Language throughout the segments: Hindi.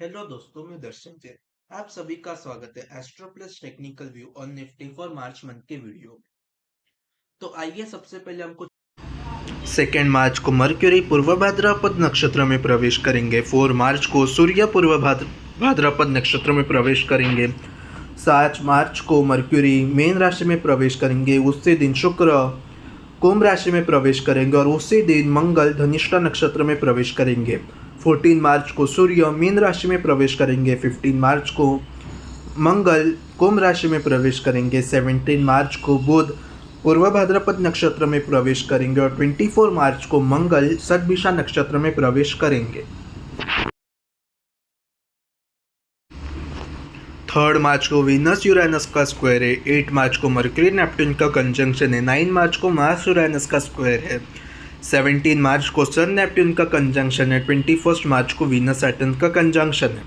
हेलो दोस्तों, मैं दर्शन जैन। आप सभी का स्वागत है एस्ट्रो प्लस टेक्निकल व्यू और निफ्टी फॉर मार्च मंथ के वीडियो में। तो आइए सबसे पहले हमको 2 मार्च को मर्क्यूरी पूर्व भाद्रपद नक्षत्र में प्रवेश करेंगे। 4 मार्च को सूर्य पूर्व भाद्रपद नक्षत्र में प्रवेश करेंगे। 7 मार्च को मर्क्यूरी मीन राशि में प्रवेश करेंगे। उसी दिन शुक्र कुंभ राशि में प्रवेश करेंगे और उसी दिन मंगल धनिष्ठा नक्षत्र में प्रवेश करेंगे। 14 मार्च को सूर्य मीन राशि में प्रवेश करेंगे। 15 मार्च को मंगल कुंभ राशि में प्रवेश करेंगे। 17 मार्च को बुध पूर्व भाद्रपद नक्षत्र में प्रवेश करेंगे और 24 मार्च को मंगल सतभिषा नक्षत्र में प्रवेश करेंगे। 3 मार्च को वीनस यूरेनस का स्क्वायर है। 8 मार्च को मर्क्यूरी नेपट्टून का कंजंक्शन है। 9 मार्च को मार्स यूरेनस का स्क्वायर है। 17 मार्च को सन नेपट्टून का कंजंक्शन है। 21 मार्च को वीनस सैटर्न का कंजंक्शन है।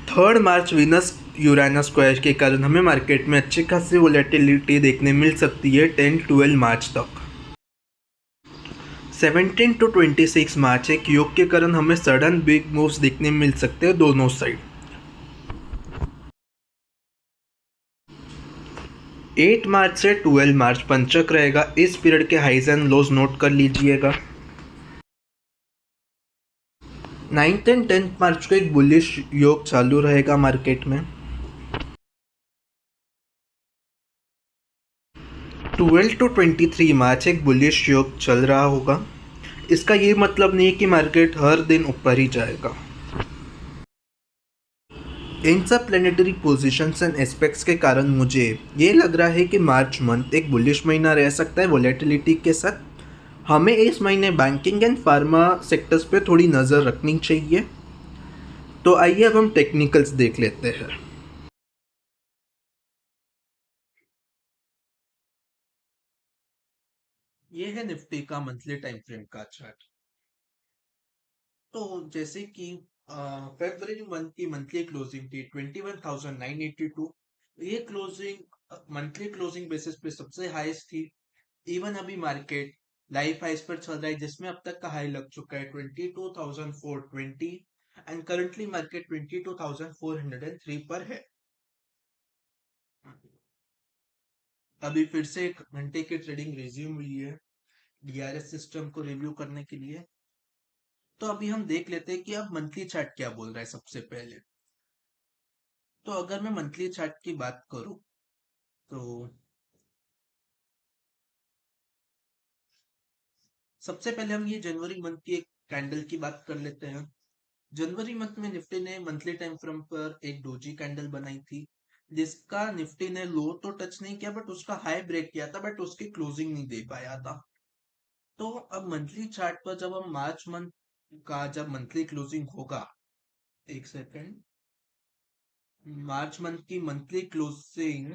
3 मार्च वीनस यूरेनस स्क्वायर के कारण हमें मार्केट में अच्छी खासी वोलेटिलिटी देखने मिल सकती है 10-12 मार्च तक। 17 to 26 मार्च एक योग के कारण हमें सडन बिग मूव्स देखने मिल सकते हैं दोनों साइड। 8 मार्च से 12 मार्च पंचक रहेगा। इस पीरियड के हाइज एंड लोज नोट कर लीजिएगा। 9th एंड 10th मार्च को एक बुलिश योग चालू रहेगा मार्केट में। 12 to 23 मार्च एक बुलिश योग चल रहा होगा। इसका ये मतलब नहीं कि मार्केट हर दिन ऊपर ही जाएगा। इन सब प्लेनेटरी पोजीशंस एंड एस्पेक्ट्स के कारण मुझे ये लग रहा है कि मार्च मंथ एक बुलिश महीना रह सकता है वोलेटिलिटी के साथ। हमें इस महीने बैंकिंग एंड फार्मा सेक्टर्स पे थोड़ी नज़र रखनी चाहिए। तो आइए अब हम टेक्निकल्स देख लेते हैं। ये है निफ्टी का मंथली टाइम फ्रेम का चार्ट। तो जैसे कि फरवरी मंथ की मंथली क्लोजिंग थी 21,982। ये क्लोजिंग मंथली क्लोजिंग बेसिस पे सबसे हाईएस्ट थी। इवन अभी मार्केट लाइफ हाइस पर चल रहा है, जिसमें अब तक का हाई लग चुका है 22,420 एंड करंटली मार्केट 22,403 पर है। अभी फिर से 1 घंटे की ट्रेडिंग रिज्यूम हुई है डीआरएस सिस्टम को रिव्यू करने के लिए। तो अभी हम देख लेते हैं कि अब मंथली चार्ट क्या बोल रहा है सबसे पहले। तो अगर मैं मंथली चार्ट की बात करूं तो सबसे पहले हम ये जनवरी मंथ की एक कैंडल की बात कर लेते हैं। जनवरी मंथ में निफ्टी ने मंथली टाइम फ्रेम पर एक डोजी कैंडल बनाई थी, जिसका निफ्टी ने लो तो टच नहीं किया बट उसका हाई ब्रेक किया था, बट उसकी क्लोजिंग नहीं दे पाया था। तो अब मंथली चार्ट पर जब हम मार्च मंथ का जब मंथली क्लोजिंग होगा, एक सेकेंड, मार्च मंथ की मंथली क्लोजिंग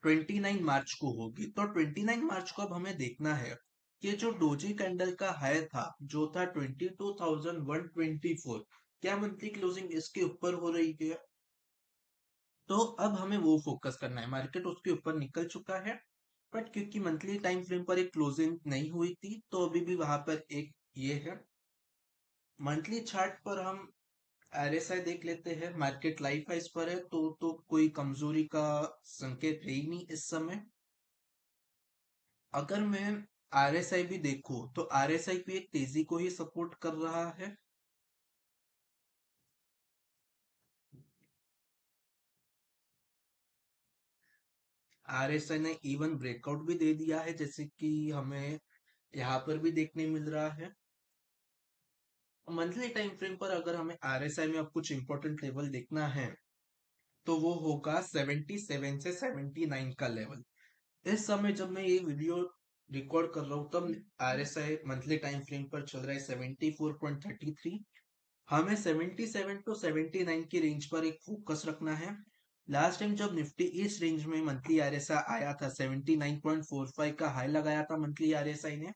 29 मार्च को होगी। तो 29 मार्च को अब हमें देखना है कि जो डोजी कैंडल का हाई था, जो था 22,124, क्या मंथली क्लोजिंग इसके ऊपर हो रही है। तो अब हमें वो फोकस करना है। मार्केट उसके ऊपर निकल चुका है, बट क्योंकि मंथली टाइम फ्रेम पर एक क्लोजिंग नहीं हुई थी, तो अभी भी वहां पर एक ये है। मंथली चार्ट पर हम आरएसआई देख लेते हैं। मार्केट लाइफ हाइस पर है, तो कोई कमजोरी का संकेत है ही नहीं इस समय। अगर मैं आरएसआई भी देखूं तो आरएसआई भी एक तेजी को ही सपोर्ट कर रहा है। आरएसआई ने इवन ब्रेकआउट भी दे दिया है, जैसे कि हमें यहाँ पर भी देखने मिल रहा है। मंथली टाइम फ्रेम पर अगर हमें आरएसआई में अब कुछ इंपॉर्टेंट लेवल देखना है, तो वो होगा 77 से 79 का लेवल। इस समय जब मैं ये वीडियो रिकॉर्ड कर रहा हूँ, तब आरएसआई मंथली टाइम फ्रेम पर चल रहा है 74.33। हमें 77 टू 79 की रेंज पर एक फोकस रखना है। लास्ट टाइम जब निफ्टी इस रेंज में मंथली आरएसआई आया था, 79.45 का हाई लगाया था मंथली आरएसआई ने,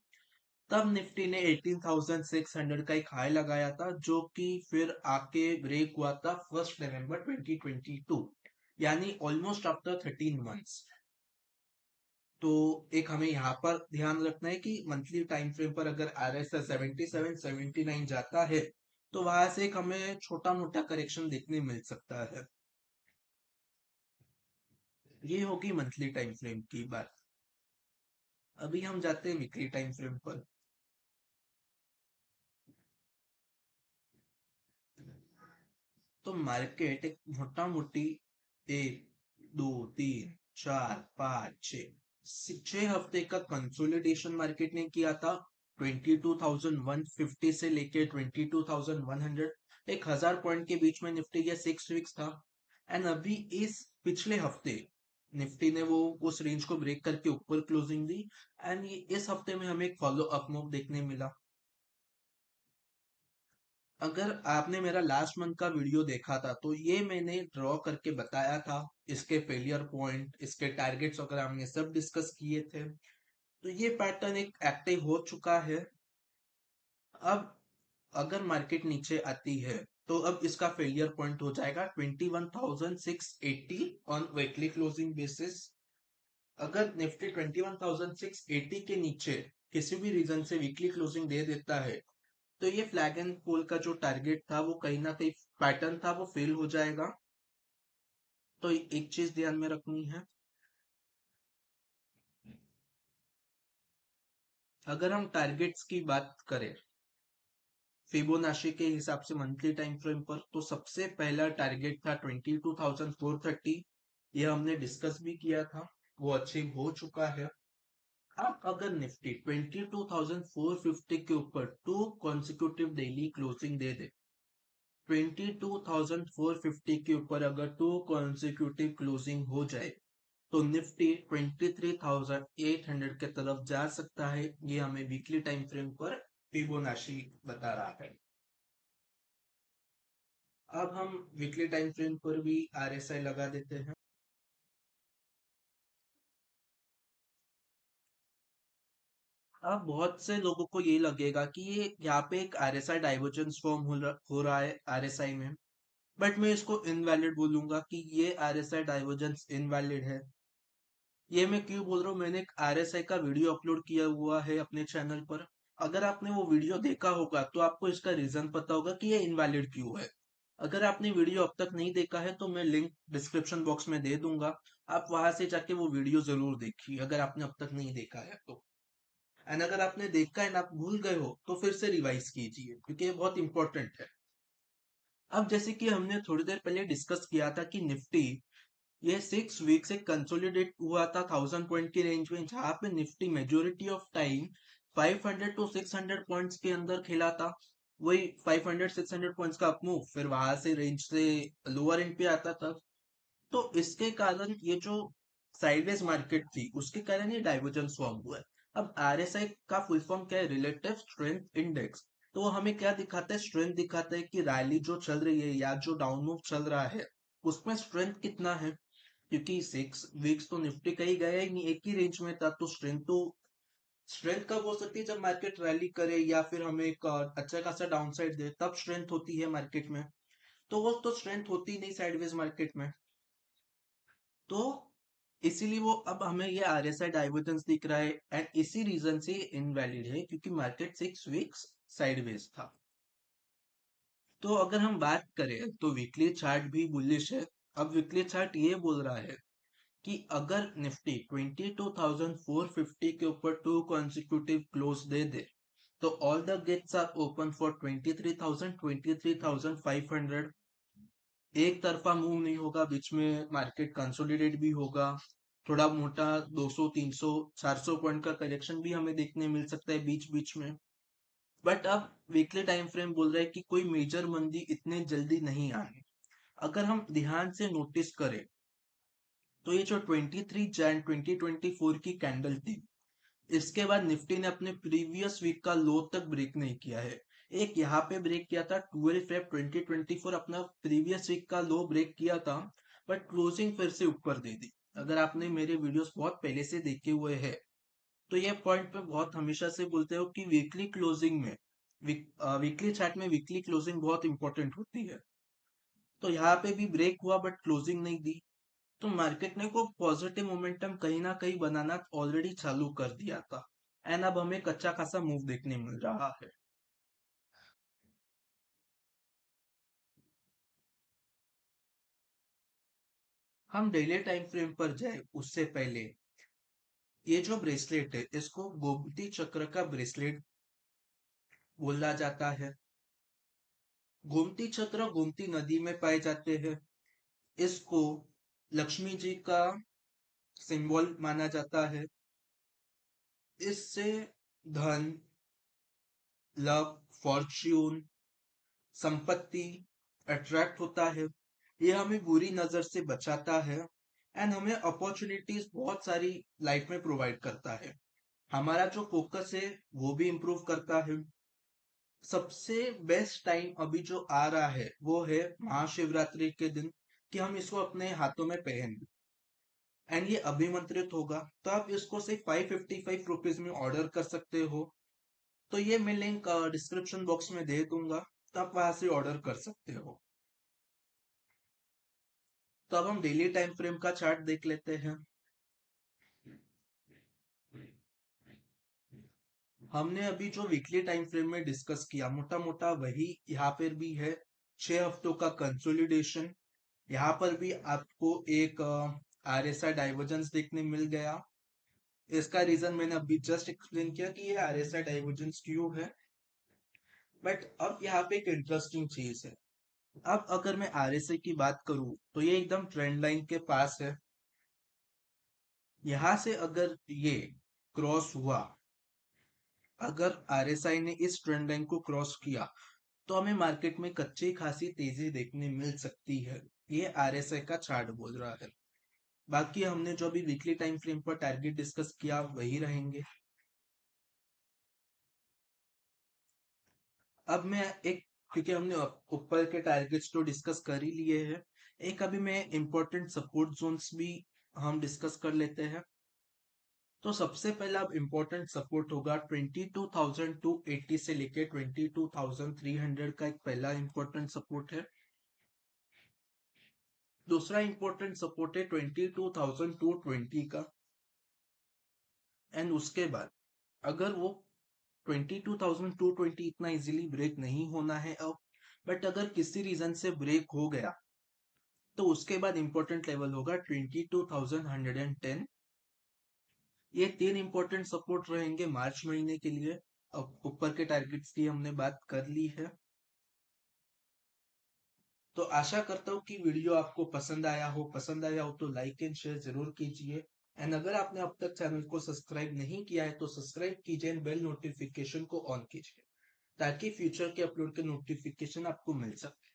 तब निफ्टी ने 18,600 का एक हाई लगाया था, जो कि फिर आके ब्रेक हुआ था 1 नवंबर 2022, यानी ऑलमोस्ट आफ्टर 13 मंथ्स। तो एक हमें यहाँ पर ध्यान रखना है कि मंथली टाइम फ्रेम पर अगर RSI 77 79 जाता है तो वहां से एक हमें छोटा मोटा करेक्शन देखने मिल सकता है। ये होगी मंथली टाइम फ्रेम की बात। अभी हम जाते हैं वीकली टाइम फ्रेम पर। तो मार्केट एक मोटा मोटी 1 2 3 4 5 6 हफ्ते का कंसोलिडेशन मार्केट ने किया था। 22,150 से लेके 22,100, 1,000 पॉइंट के बीच में निफ्टी या 6 वीक्स था। एंड अभी इस पिछले हफ्ते निफ्टी ने वो उस रेंज को ब्रेक करके ऊपर क्लोजिंग दी। एंड इस हफ्ते में हमें एक फॉलो अप मूव देखने मिला। अगर आपने मेरा लास्ट मंथ का वीडियो देखा था तो ये मैंने ड्रॉ करके बताया था। इसके फेलियर पॉइंट, इसके टारगेट्स वगैरह हमने सब डिस्कस किए थे। तो ये पैटर्न एक एक्टिव हो चुका है। अब अगर मार्केट नीचे आती है तो अब इसका फेलियर पॉइंट हो जाएगा 21,680 ऑन वीकली क्लोजिंग बेसिस। अगर निफ्टी 21,680 के नीचे किसी भी रीजन से वीकली क्लोजिंग दे देता है तो ये फ्लैग एंड पोल का जो टारगेट था वो कहीं ना कहीं पैटर्न था वो फेल हो जाएगा। तो एक चीज ध्यान में रखनी है। अगर हम टारगेट्स की बात करें फिबोनाची के हिसाब से मंथली टाइम फ्रेम पर तो सबसे पहला टारगेट था 22,430। ये हमने डिस्कस भी किया था, वो अचीव हो चुका है। अब अगर निफ्टी 22,450 के ऊपर टू कॉन्सिक्यूटिव डेली क्लोजिंग दे दे, 22,450 के ऊपर अगर टू कॉन्सिक्यूटिव क्लोजिंग हो जाए तो निफ्टी 23,800 के तरफ जा सकता है। ये हमें वीकली टाइम फ्रेम पर फिबोनाची बता रहा है। अब हम वीकली टाइम फ्रेम पर भी RSI लगा देते हैं। अब बहुत से लोगों को ये लगेगा कि ये यहाँ पे एक RSI डाइवर्जेंस फॉर्म हो रहा है RSI में। बट मैं इसको इनवैलिड बोलूंगा कि ये RSI डाइवर्जेंस इनवैलिड है। ये मैं क्यों बोल रहा हूँ, मैंने एक RSI का वीडियो अपलोड किया हुआ है अपने चैनल पर। अगर आपने वो वीडियो देखा होगा तो आपको इसका रीजन पता होगा कि ये इनवैलिड क्यों है। अगर आपने वीडियो अब तक नहीं देखा है तो मैं लिंक डिस्क्रिप्शन बॉक्स में दे दूंगा। आप वहां से जाके वो वीडियो जरूर देखिए अगर आपने अब तक नहीं देखा है तो। एंड अगर आपने देखा है ना आप भूल गए हो तो फिर से रिवाइज कीजिए क्योंकि ये बहुत इंपॉर्टेंट है। अब जैसे कि हमने थोड़ी देर पहले डिस्कस किया था कि निफ्टी ये 6 वीक से कंसोलिडेट हुआ था 1,000 पॉइंट की रेंज में, जहां पे Nifty majority of time 500 to 600 points के अंदर खेला था। वही 500 600 पॉइंट्स का अपमूव फिर वहां से रेंज से लोअर एंड पे आता था। तो इसके कारण ये जो साइडवेज मार्केट थी उसके कारण ये डाइवर्जेंस फॉर्म हुआ है। अब RSI का फुल फॉर्म क्या है, रिलेटिव स्ट्रेंथ इंडेक्स। तो वो हमें क्या दिखाता है, स्ट्रेंथ दिखाता है कि रैली जो चल रही है या जो डाउन मूव चल रहा है उसमें स्ट्रेंथ कितना है। क्योंकि 6 वीक्स तो निफ्टी कहीं गया ही नहीं, एक ही रेंज में था। तो स्ट्रेंथ कब हो सकती है, जब मार्केट रैली करे या फिर हमें एक अच्छा खासा डाउन साइड दे, तब स्ट्रेंथ होती है मार्केट में। तो वो तो स्ट्रेंथ होती नहीं साइडवेज मार्केट में। तो इसीलिए वो अब हमें ये RSI डाइवर्जेंस दिख रहा है एंड इसी रीजन से इनवैलिड है क्योंकि मार्केट 6 वीक्स साइडवेज था। तो अगर हम बात करें तो वीकली चार्ट भी बुलिश है। अब वीकली चार्ट ये बोल रहा है कि अगर निफ्टी 22,450 के ऊपर टू कॉन्सिक्यूटिव क्लोज दे दे तो all the gates are open for 23,000 23,500। एक तरफा मूव नहीं होगा, बीच में मार्केट कंसोलिडेट भी होगा। थोड़ा मोटा 200 300 400 पॉइंट का करेक्शन भी हमें देखने मिल सकता है बीच बीच में। बट अब वीकली टाइम फ्रेम बोल रहा है कि कोई मेजर मंदी इतने जल्दी नहीं आनी। अगर हम ध्यान से नोटिस करें तो ये जो 23 जैन 2024 की कैंडल थी, इसके बाद निफ्टी ने अपने प्रीवियस वीक का लो तक ब्रेक नहीं किया है। एक यहाँ पे ब्रेक किया था 12 फेब 2024, अपना प्रीवियस वीक का लो ब्रेक किया था। बट क्लोजिंग फिर से ऊपर दे दी। अगर आपने मेरे वीडियोस बहुत पहले से देखे हुए हैं तो ये पॉइंट पे बहुत हमेशा से बोलते हो कि वीकली क्लोजिंग में वीकली चार्ट में वीकली क्लोजिंग बहुत इंपॉर्टेंट होती है। तो यहाँ पे भी ब्रेक हुआ बट क्लोजिंग नहीं दी। तो मार्केट ने को पॉजिटिव मोमेंटम कहीं ना कहीं बनाना ऑलरेडी चालू कर दिया था एंड अब हमें कच्चा खासा मूव देखने मिल रहा है। हम डेली टाइम फ्रेम पर जाए उससे पहले ये जो ब्रेसलेट है इसको गोमती चक्र का ब्रेसलेट बोला जाता है। गोमती चक्र गोमती नदी में पाए जाते हैं। इसको लक्ष्मी जी का सिंबल माना जाता है। इससे धन, लव, फॉर्च्यून, संपत्ति अट्रैक्ट होता है। ये हमें बुरी नजर से बचाता है एंड हमें अपॉर्चुनिटीज बहुत सारी लाइफ में प्रोवाइड करता है। हमारा जो फोकस है वो भी इम्प्रूव करता है। सबसे बेस्ट टाइम अभी जो आ रहा है वो है महाशिवरात्रि के दिन कि हम इसको अपने हाथों में पहन एंड ये अभिमंत्रित होगा। तो आप इसको सिर्फ 555 रुपीज में ऑर्डर कर सकते हो। तो ये मैं लिंक डिस्क्रिप्शन बॉक्स में दे दूंगा, तो आप वहां से ऑर्डर कर सकते हो। तो अब हम डेली टाइम फ्रेम का चार्ट देख लेते हैं। हमने अभी जो वीकली टाइम फ्रेम में डिस्कस किया मोटा मोटा वही यहाँ पर भी है। 6 हफ्तों का कंसोलिडेशन। यहाँ पर भी आपको एक RSI डाइवर्जेंस देखने मिल गया। इसका रीजन मैंने अभी जस्ट एक्सप्लेन किया कि ये RSI डाइवर्जेंस क्यों है। बट अब यहाँ पे एक इंटरेस्टिंग चीज है। अब अगर मैं RSI की बात करूं तो ये एकदम ट्रेंड लाइन के पास है। यहां से अगर ये क्रॉस हुआ, अगर RSI ने इस ट्रेंड लाइन को क्रॉस किया तो हमें मार्केट में कच्ची खासी तेजी देखने मिल सकती है। ये RSI का चार्ट बोल रहा है। बाकी हमने जो भी वीकली टाइम फ्रेम पर टारगेट डिस्कस किया वही रहेंगे। अब मैं एक, क्योंकि हमने ऊपर के टारगेट्स तो डिस्कस कर ही लिए हैं, एक अभी मैं इंपॉर्टेंट सपोर्ट जोन्स भी हम डिस्कस कर लेते हैं। तो सबसे पहला अब इम्पोर्टेंट सपोर्ट होगा 22,280 से लेके 22,300 का एक पहला इंपॉर्टेंट सपोर्ट है। दूसरा इंपॉर्टेंट सपोर्ट है 22,220 का। एंड उसके बाद अगर वो 22,220 इतना इजीली ब्रेक नहीं होना है अब, बट अगर किसी रीजन से ब्रेक हो गया तो उसके बाद इंपॉर्टेंट लेवल होगा 22,110। ये तीन इंपॉर्टेंट सपोर्ट रहेंगे मार्च महीने के लिए। अब ऊपर के टारगेट्स की हमने बात कर ली है। तो आशा करता हूँ कि वीडियो आपको पसंद आया हो तो लाइक एंड शेयर जरूर कीजिए। एंड अगर आपने अब तक चैनल को सब्सक्राइब नहीं किया है तो सब्सक्राइब कीजिए एंड बेल नोटिफिकेशन को ऑन कीजिए ताकि फ्यूचर के अपलोड के नोटिफिकेशन आपको मिल सके।